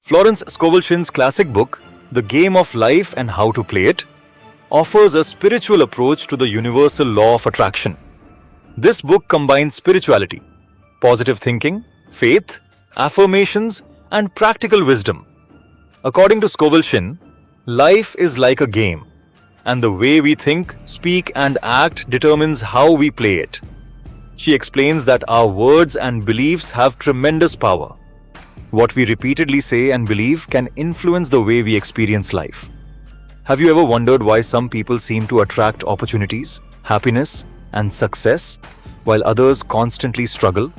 Florence Scovel's classic book, The Game of Life and How to Play It, offers a spiritual approach to the universal law of attraction. This book combines spirituality, positive thinking, faith, affirmations, and practical wisdom. According to Shinn, life is like a game, and the way we think, speak, and act determines how we play it. She explains that our words and beliefs have tremendous power. What we repeatedly say and believe can influence the way we experience life. Have you ever wondered why some people seem to attract opportunities, happiness, and success, while others constantly struggle?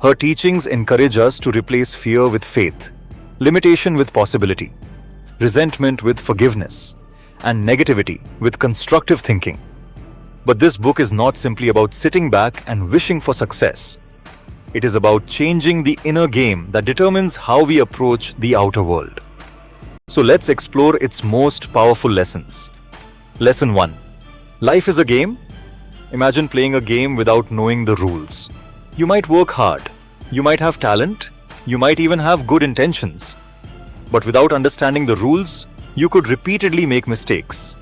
Her teachings encourage us to replace fear with faith, limitation with possibility, resentment with forgiveness, and negativity with constructive thinking. But this book is not simply about sitting back and wishing for success. It is about changing the inner game that determines how we approach the outer world. So let's explore its most powerful lessons. Lesson 1. Life is a game? Imagine playing a game without knowing the rules. You might work hard, you might have talent, you might even have good intentions. But without understanding the rules, you could repeatedly make mistakes.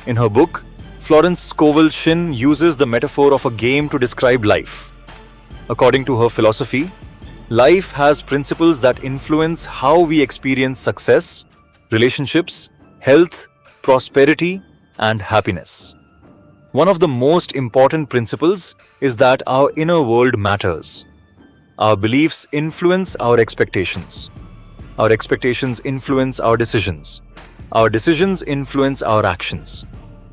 In her book, Florence Shinn uses the metaphor of a game to describe life. According to her philosophy, life has principles that influence how we experience success, relationships, health, prosperity, and happiness. One of the most important principles is that our inner world matters. Our beliefs influence our expectations. Our expectations influence our decisions. Our decisions influence our actions.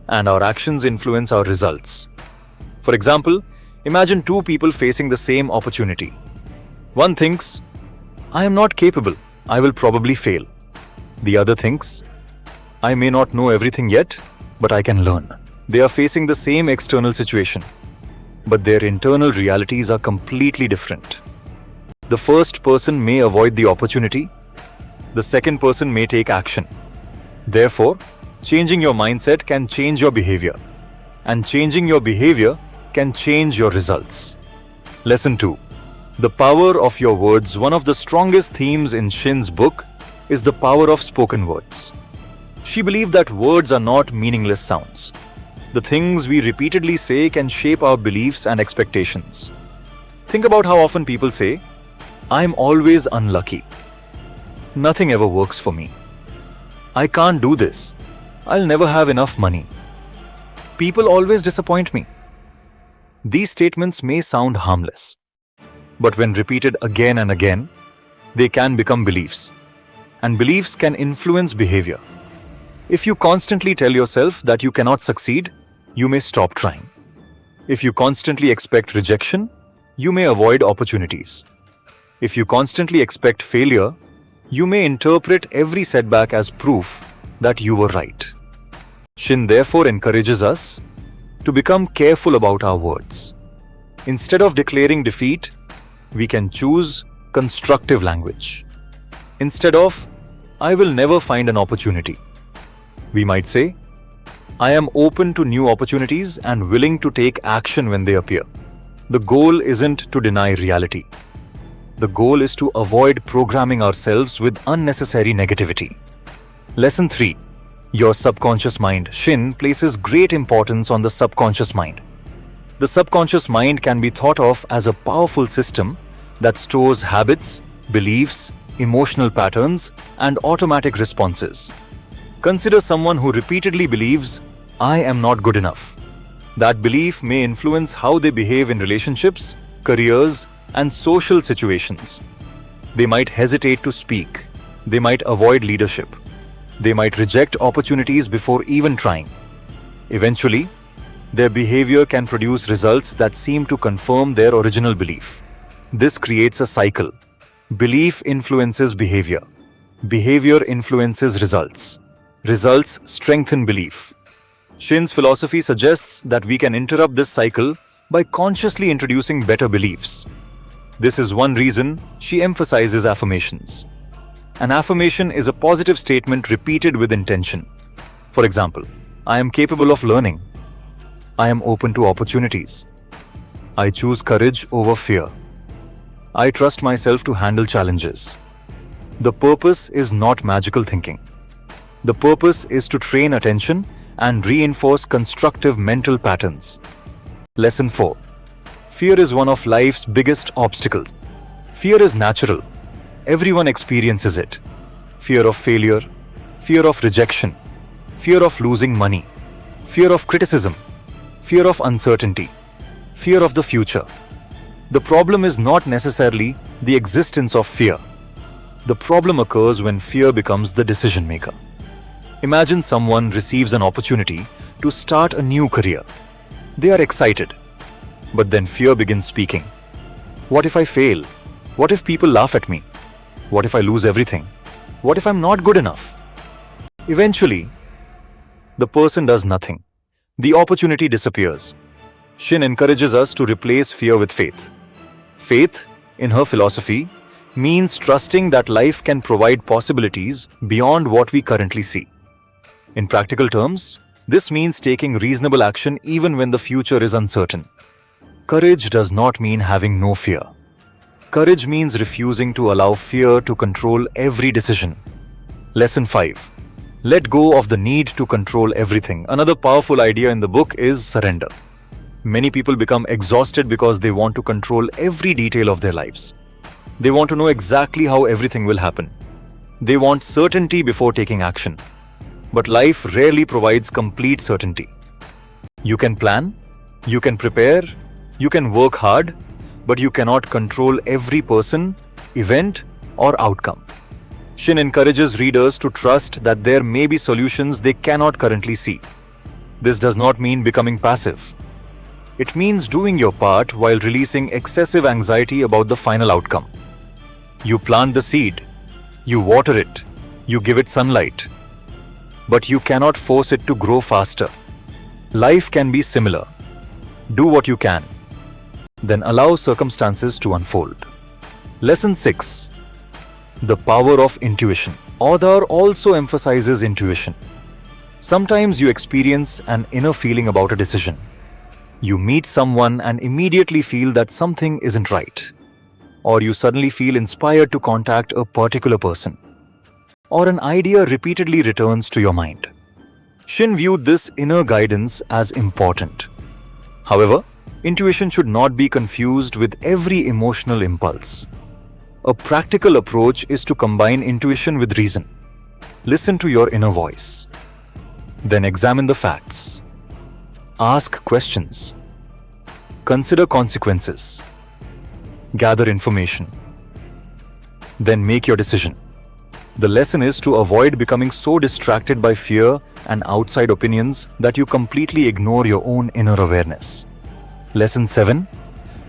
And our actions influence our results. For example, imagine two people facing the same opportunity. One thinks, I am not capable, I will probably fail. The other thinks, I may not know everything yet, but I can learn. They are facing the same external situation, but their internal realities are completely different. The first person may avoid the opportunity, the second person may take action. Therefore, changing your mindset can change your behavior, and changing your behavior can change your results. Lesson 2. The power of your words. One of the strongest themes in Shinn's book is the power of spoken words. She believed that words are not meaningless sounds. The things we repeatedly say can shape our beliefs and expectations. Think about how often people say, I'm always unlucky. Nothing ever works for me. I can't do this. I'll never have enough money. People always disappoint me. These statements may sound harmless, but when repeated again and again, they can become beliefs, and beliefs can influence behavior. If you constantly tell yourself that you cannot succeed, you may stop trying. If you constantly expect rejection, you may avoid opportunities. If you constantly expect failure, you may interpret every setback as proof that you were right. Shinn therefore encourages us to become careful about our words. Instead of declaring defeat, we can choose constructive language. Instead of, I will never find an opportunity, we might say, I am open to new opportunities and willing to take action when they appear. The goal isn't to deny reality. The goal is to avoid programming ourselves with unnecessary negativity. Lesson 3. Your subconscious mind. Shinn places great importance on the subconscious mind. The subconscious mind can be thought of as a powerful system that stores habits, beliefs, emotional patterns, and automatic responses. Consider someone who repeatedly believes, I am not good enough. That belief may influence how they behave in relationships, careers, and social situations. They might hesitate to speak. They might avoid leadership. They might reject opportunities before even trying. Eventually, their behavior can produce results that seem to confirm their original belief. This creates a cycle. Belief influences behavior. Behavior influences results. Results strengthen belief. Shinn's philosophy suggests that we can interrupt this cycle by consciously introducing better beliefs. This is one reason she emphasizes affirmations. An affirmation is a positive statement repeated with intention. For example, I am capable of learning. I am open to opportunities. I choose courage over fear. I trust myself to handle challenges. The purpose is not magical thinking. The purpose is to train attention and reinforce constructive mental patterns. Lesson 4. Fear is one of life's biggest obstacles. Fear is natural. Everyone experiences it. Fear of failure, fear of rejection, fear of losing money, fear of criticism, fear of uncertainty, fear of the future. The problem is not necessarily the existence of fear. The problem occurs when fear becomes the decision maker. Imagine someone receives an opportunity to start a new career. They are excited, but then fear begins speaking. What if I fail? What if people laugh at me? What if I lose everything? What if I'm not good enough? Eventually, the person does nothing. The opportunity disappears. Shinn encourages us to replace fear with faith. Faith, in her philosophy, means trusting that life can provide possibilities beyond what we currently see. In practical terms, this means taking reasonable action even when the future is uncertain. Courage does not mean having no fear. Courage means refusing to allow fear to control every decision. Lesson 5. Let go of the need to control everything. Another powerful idea in the book is surrender. Many people become exhausted because they want to control every detail of their lives. They want to know exactly how everything will happen. They want certainty before taking action. But life rarely provides complete certainty. You can plan, you can prepare, you can work hard, but you cannot control every person, event, or outcome. Shinn encourages readers to trust that there may be solutions they cannot currently see. This does not mean becoming passive. It means doing your part while releasing excessive anxiety about the final outcome. You plant the seed, you water it, you give it sunlight, but you cannot force it to grow faster. Life can be similar. Do what you can, then allow circumstances to unfold. Lesson 6. The power of intuition. Author also emphasizes intuition. Sometimes you experience an inner feeling about a decision. You meet someone and immediately feel that something isn't right. Or you suddenly feel inspired to contact a particular person. Or an idea repeatedly returns to your mind. Shinn viewed this inner guidance as important. However, intuition should not be confused with every emotional impulse. A practical approach is to combine intuition with reason. Listen to your inner voice. Then examine the facts. Ask questions. Consider consequences. Gather information. Then make your decision. The lesson is to avoid becoming so distracted by fear and outside opinions that you completely ignore your own inner awareness. Lesson 7.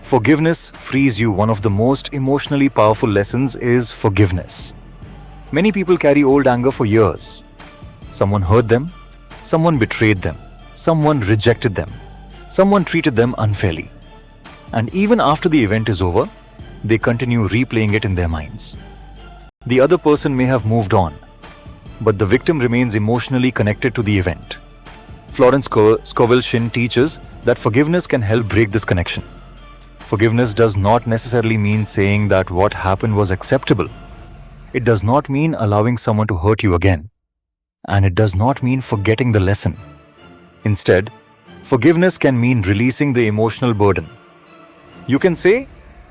Forgiveness frees you. One of the most emotionally powerful lessons is forgiveness. Many people carry old anger for years. Someone hurt them, someone betrayed them, someone rejected them, someone treated them unfairly. And even after the event is over, they continue replaying it in their minds. The other person may have moved on, but the victim remains emotionally connected to the event. Florence Scovel Shinn teaches that forgiveness can help break this connection. Forgiveness does not necessarily mean saying that what happened was acceptable. It does not mean allowing someone to hurt you again. And it does not mean forgetting the lesson. Instead, forgiveness can mean releasing the emotional burden. You can say,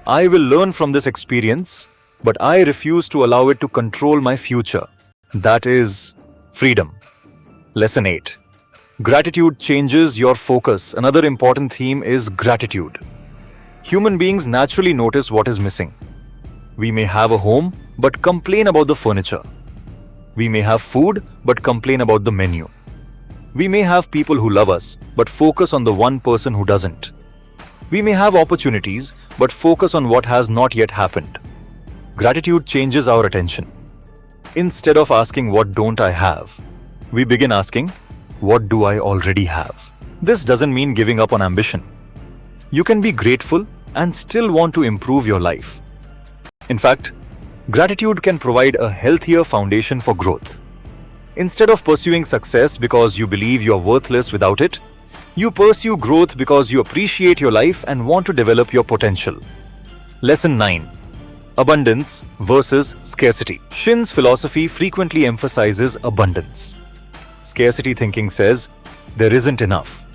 I will learn from this experience, but I refuse to allow it to control my future. That is freedom. Lesson 8. Gratitude changes your focus. Another important theme is gratitude. Human beings naturally notice what is missing. We may have a home, but complain about the furniture. We may have food, but complain about the menu. We may have people who love us, but focus on the one person who doesn't. We may have opportunities, but focus on what has not yet happened. Gratitude changes our attention. Instead of asking, what don't I have? We begin asking, what do I already have? This doesn't mean giving up on ambition. You can be grateful and still want to improve your life. In fact, gratitude can provide a healthier foundation for growth. Instead of pursuing success because you believe you are worthless without it, you pursue growth because you appreciate your life and want to develop your potential. Lesson 9. Abundance versus scarcity. Shinn's philosophy frequently emphasizes abundance. Scarcity thinking says, there isn't enough.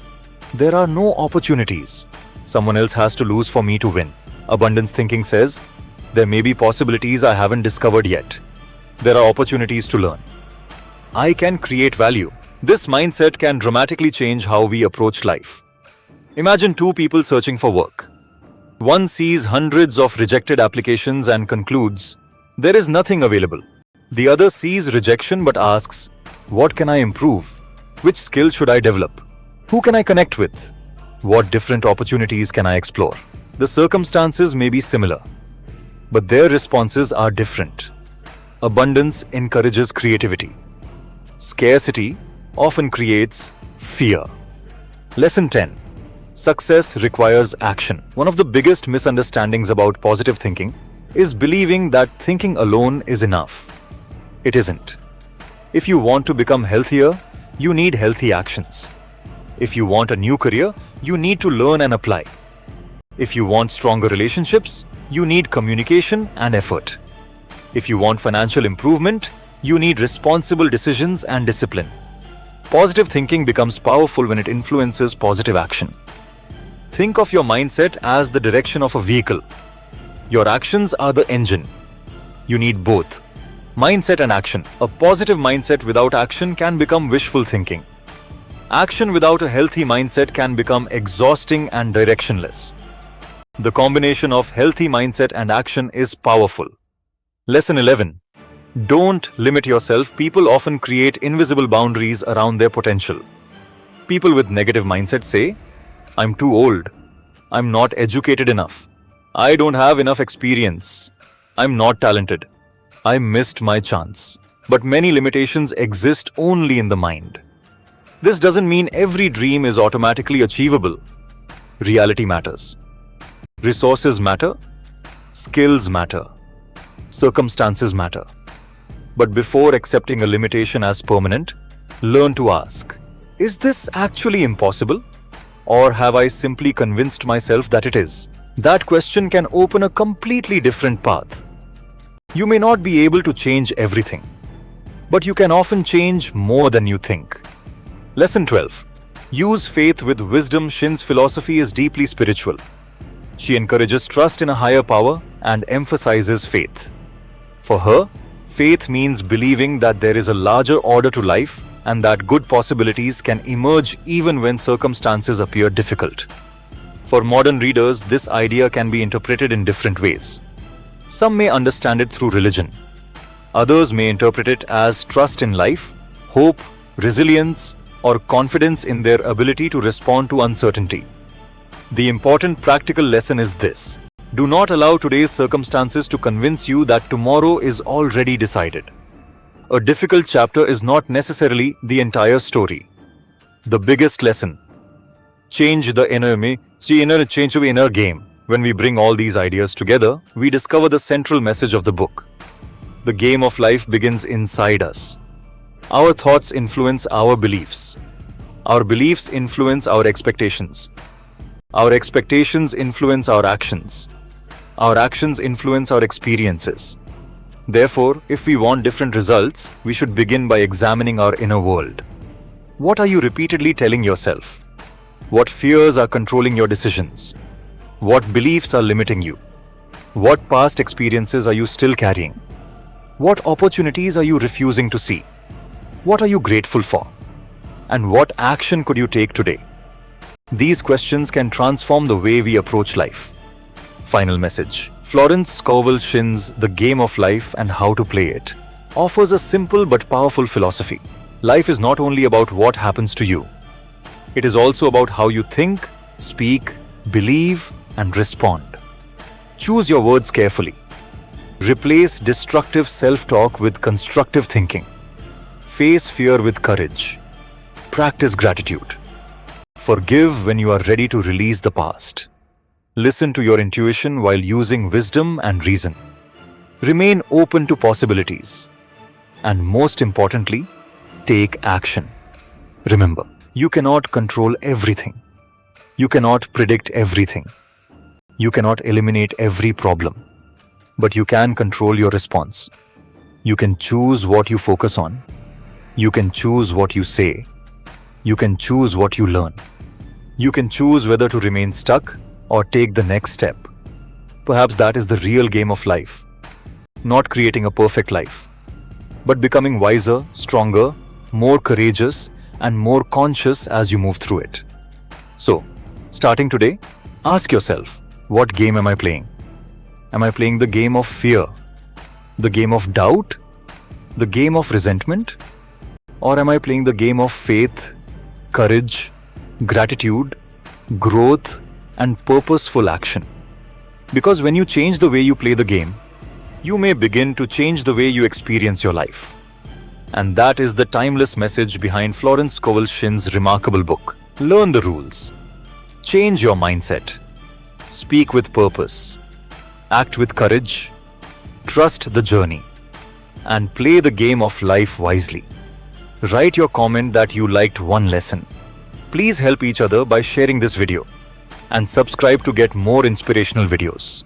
There are no opportunities. Someone else has to lose for me to win. Abundance thinking says, there may be possibilities I haven't discovered yet. There are opportunities to learn. I can create value. This mindset can dramatically change how we approach life. Imagine two people searching for work. One sees hundreds of rejected applications and concludes, there is nothing available. The other sees rejection but asks, what can I improve? Which skill should I develop? Who can I connect with? What different opportunities can I explore? The circumstances may be similar, but their responses are different. Abundance encourages creativity. Scarcity often creates fear. Lesson 10. Success requires action. One of the biggest misunderstandings about positive thinking is believing that thinking alone is enough. It isn't. If you want to become healthier, you need healthy actions. If you want a new career, you need to learn and apply. If you want stronger relationships, you need communication and effort. If you want financial improvement, you need responsible decisions and discipline. Positive thinking becomes powerful when it influences positive action. Think of your mindset as the direction of a vehicle. Your actions are the engine. You need both. Mindset and action. A positive mindset without action can become wishful thinking. Action without a healthy mindset can become exhausting and directionless. The combination of healthy mindset and action is powerful. Lesson 11. Don't limit yourself. People often create invisible boundaries around their potential. People with negative mindset say, I'm too old. I'm not educated enough. I don't have enough experience. I'm not talented. I missed my chance. But many limitations exist only in the mind. This doesn't mean every dream is automatically achievable. Reality matters. Resources matter. Skills matter. Circumstances matter. But before accepting a limitation as permanent, learn to ask, is this actually impossible? Or have I simply convinced myself that it is? That question can open a completely different path. You may not be able to change everything, but you can often change more than you think. Lesson 12. Use faith with wisdom. Shinn's philosophy is deeply spiritual. She encourages trust in a higher power and emphasizes faith. For her, faith means believing that there is a larger order to life and that good possibilities can emerge even when circumstances appear difficult. For modern readers, this idea can be interpreted in different ways. Some may understand it through religion. Others may interpret it as trust in life, hope, resilience, or confidence in their ability to respond to uncertainty. The important practical lesson is this: do not allow today's circumstances to convince you that tomorrow is already decided. A difficult chapter is not necessarily the entire story. The biggest lesson: change the inner game. When we bring all these ideas together, we discover the central message of the book. The game of life begins inside us. Our thoughts influence our beliefs. Our beliefs influence our expectations. Our expectations influence our actions. Our actions influence our experiences. Therefore, if we want different results, we should begin by examining our inner world. What are you repeatedly telling yourself? What fears are controlling your decisions? What beliefs are limiting you? What past experiences are you still carrying? What opportunities are you refusing to see? What are you grateful for? And what action could you take today? These questions can transform the way we approach life. Final message. Florence Scovel Shinn's The Game of Life and How to Play It offers a simple but powerful philosophy. Life is not only about what happens to you. It is also about how you think, speak, believe, and respond. Choose your words carefully. Replace destructive self-talk with constructive thinking. Face fear with courage. Practice gratitude. Forgive when you are ready to release the past. Listen to your intuition while using wisdom and reason. Remain open to possibilities. And most importantly, take action. Remember, you cannot control everything. You cannot predict everything. You cannot eliminate every problem. but you can control your response. You can choose what you focus on. You can choose what you say. You can choose what you learn. You can choose whether to remain stuck or take the next step. Perhaps that is the real game of life. Not creating a perfect life, but becoming wiser, stronger, more courageous, and more conscious as you move through it. So, starting today, ask yourself, what game am I playing? Am I playing the game of fear? The game of doubt? The game of resentment? Or am I playing the game of faith, courage, gratitude, growth, and purposeful action? Because when you change the way you play the game, you may begin to change the way you experience your life. And that is the timeless message behind Florence Scovel Shinn's remarkable book. Learn the rules. Change your mindset. Speak with purpose. Act with courage. Trust the journey. And play the game of life wisely. Write your comment that you liked one lesson. Please help each other by sharing this video. And subscribe to get more inspirational videos.